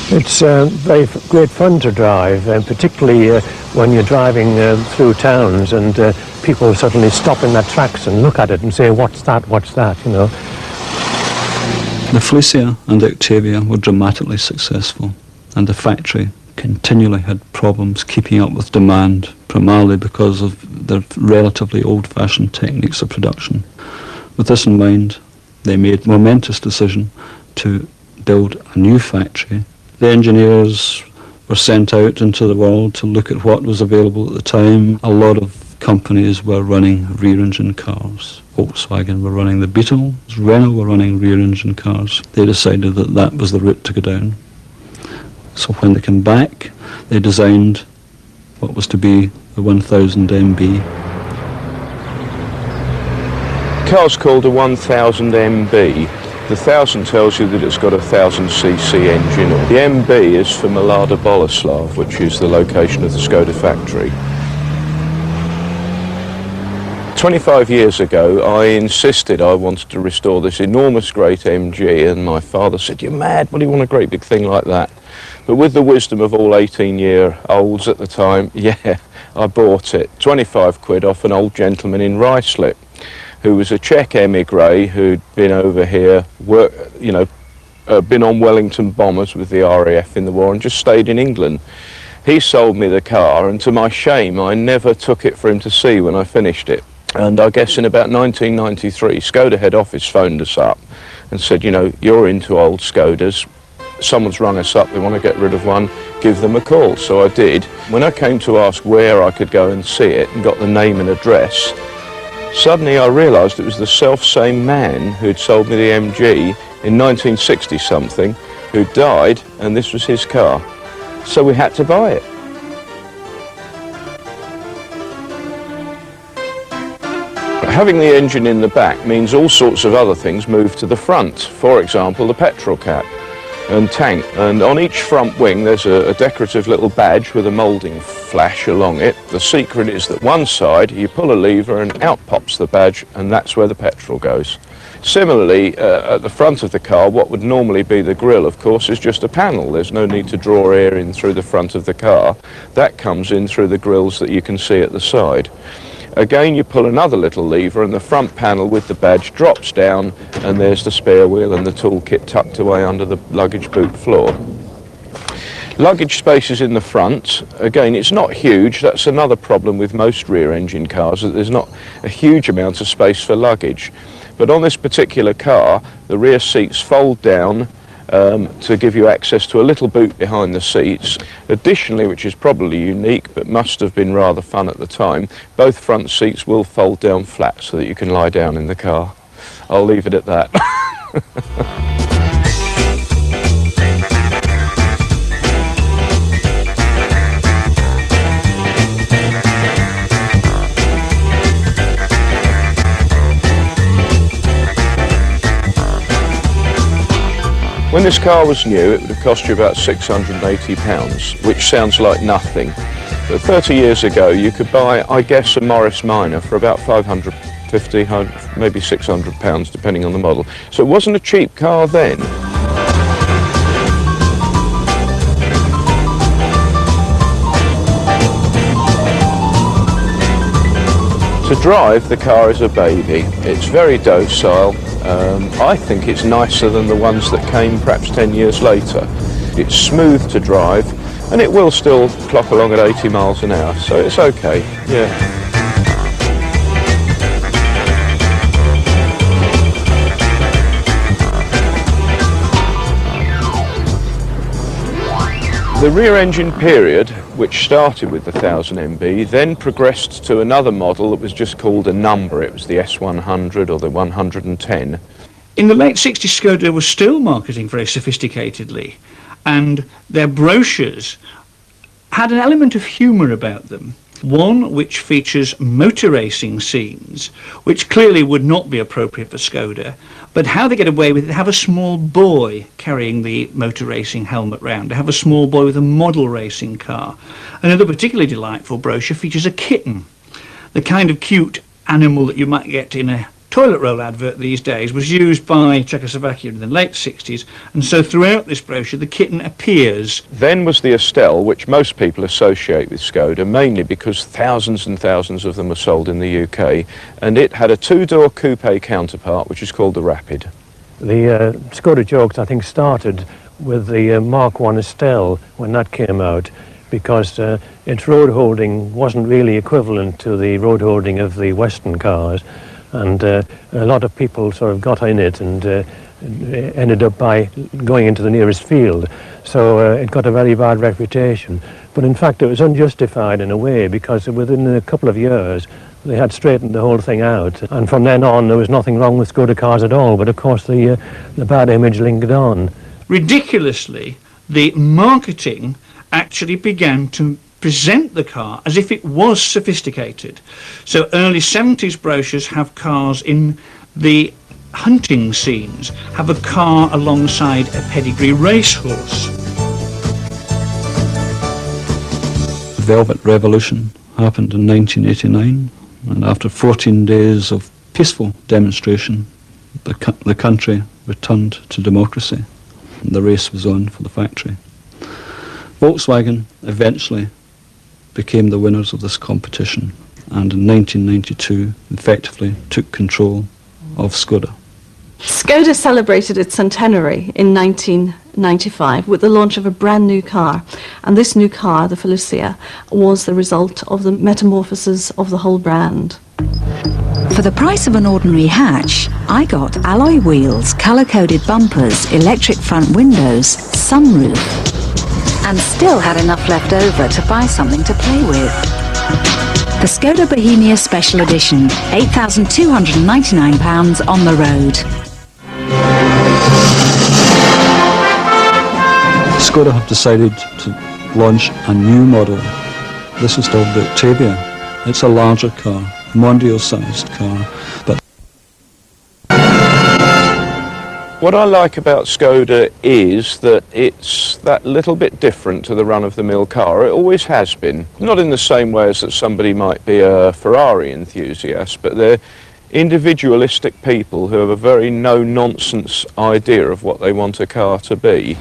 It's very great fun to drive, and particularly when you're driving through towns and people suddenly stop in their tracks and look at it and say, what's that, you know. The Felicia and the Octavia were dramatically successful, and the factory continually had problems keeping up with demand, primarily because of their relatively old-fashioned techniques of production. With this in mind, they made a momentous decision to build a new factory. The engineers were sent out into the world to look at what was available at the time. A lot of companies were running rear-engine cars. Volkswagen were running the Beetle, Renault were running rear-engine cars. They decided that that was the route to go down. So when they came back, they designed what was to be the 1000 MB. The car's called a 1000 MB. The 1000 tells you that it's got a 1000cc engine. The MB is for Malada Boleslav, which is the location of the Skoda factory. 25 years ago, I insisted I wanted to restore this enormous great MG, and my father said, "You're mad, what do you want a great big thing like that?" But with the wisdom of all 18-year-olds at the time, yeah, I bought it. 25 quid off an old gentleman in Ruislip, who was a Czech emigre who'd been over here, been on Wellington bombers with the RAF in the war and just stayed in England. He sold me the car, and to my shame, I never took it for him to see when I finished it. And I guess in about 1993, Skoda head office phoned us up and said, you know, you're into old Skodas. Someone's rung us up, they want to get rid of one, give them a call. So I did. When I came to ask where I could go and see it and got the name and address, suddenly I realised it was the self-same man who'd sold me the MG in 1960-something, who died, and this was his car. So we had to buy it. Having the engine in the back means all sorts of other things move to the front. For example, the petrol cap and tank. And on each front wing there's a decorative little badge with a moulding flash along it. The secret is that one side you pull a lever and out pops the badge, and that's where the petrol goes. Similarly, at the front of the car, what would normally be the grille, of course, is just a panel. There's no need to draw air in through the front of the car. That comes in through the grilles that you can see at the side. Again, you pull another little lever and the front panel with the badge drops down, and there's the spare wheel and the toolkit tucked away under the luggage boot floor. Luggage space is in the front. Again, it's not huge. That's another problem with most rear-engine cars, that there's not a huge amount of space for luggage. But on this particular car, the rear seats fold down to give you access to a little boot behind the seats. Additionally, which is probably unique but must have been rather fun at the time, both front seats will fold down flat so that you can lie down in the car. I'll leave it at that. When this car was new, it would have cost you about £680, which sounds like nothing. But 30 years ago, you could buy, I guess, a Morris Minor for about £550, maybe £600, depending on the model. So it wasn't a cheap car then. To drive, the car is a baby. It's very docile. I think it's nicer than the ones that came perhaps 10 years later. It's smooth to drive, and it will still clock along at 80 miles an hour, so it's okay, yeah. The rear-engine period, which started with the 1000 MB, then progressed to another model that was just called a number. It was the S100 or the 110. In the late 60s, Skoda was still marketing very sophisticatedly, and their brochures had an element of humour about them. One which features motor racing scenes, which clearly would not be appropriate for Skoda, but how they get away with it, they have a small boy carrying the motor racing helmet round. They have a small boy with a model racing car. Another particularly delightful brochure features a kitten, the kind of cute animal that you might get in a toilet roll advert these days was used by Czechoslovakia in the late 60s, and so throughout this brochure the kitten appears. Then was the Estelle, which most people associate with Skoda, mainly because thousands and thousands of them were sold in the UK, and it had a two-door coupe counterpart, which is called the Rapid. The Skoda jokes, I think, started with the Mark I Estelle when that came out, because its road holding wasn't really equivalent to the road holding of the Western cars, and a lot of people sort of got in it and ended up by going into the nearest field. So it got a very bad reputation. But in fact it was unjustified in a way, because within a couple of years they had straightened the whole thing out, and from then on there was nothing wrong with Skoda cars at all, but of course the bad image lingered on. Ridiculously, the marketing actually began to present the car as if it was sophisticated. So early 70s brochures have cars in the hunting scenes, have a car alongside a pedigree racehorse. The Velvet Revolution happened in 1989, and after 14 days of peaceful demonstration, the country returned to democracy, and the race was on for the factory. Volkswagen eventually became the winners of this competition, and in 1992 effectively took control of Skoda. Skoda celebrated its centenary in 1995 with the launch of a brand new car, and this new car, the Felicia, was the result of the metamorphosis of the whole brand. For the price of an ordinary hatch, I got alloy wheels, colour-coded bumpers, electric front windows, sunroof, and still had enough left over to buy something to play with. The Skoda Bohemia Special Edition, £8,299 on the road. Skoda have decided to launch a new model. This is called the Octavia. It's a larger car, Mondeo-sized car, but What I like about Skoda is that it's that little bit different to the run-of-the-mill car. It always has been. Not in the same way as that somebody might be a Ferrari enthusiast, but they're individualistic people who have a very no-nonsense idea of what they want a car to be.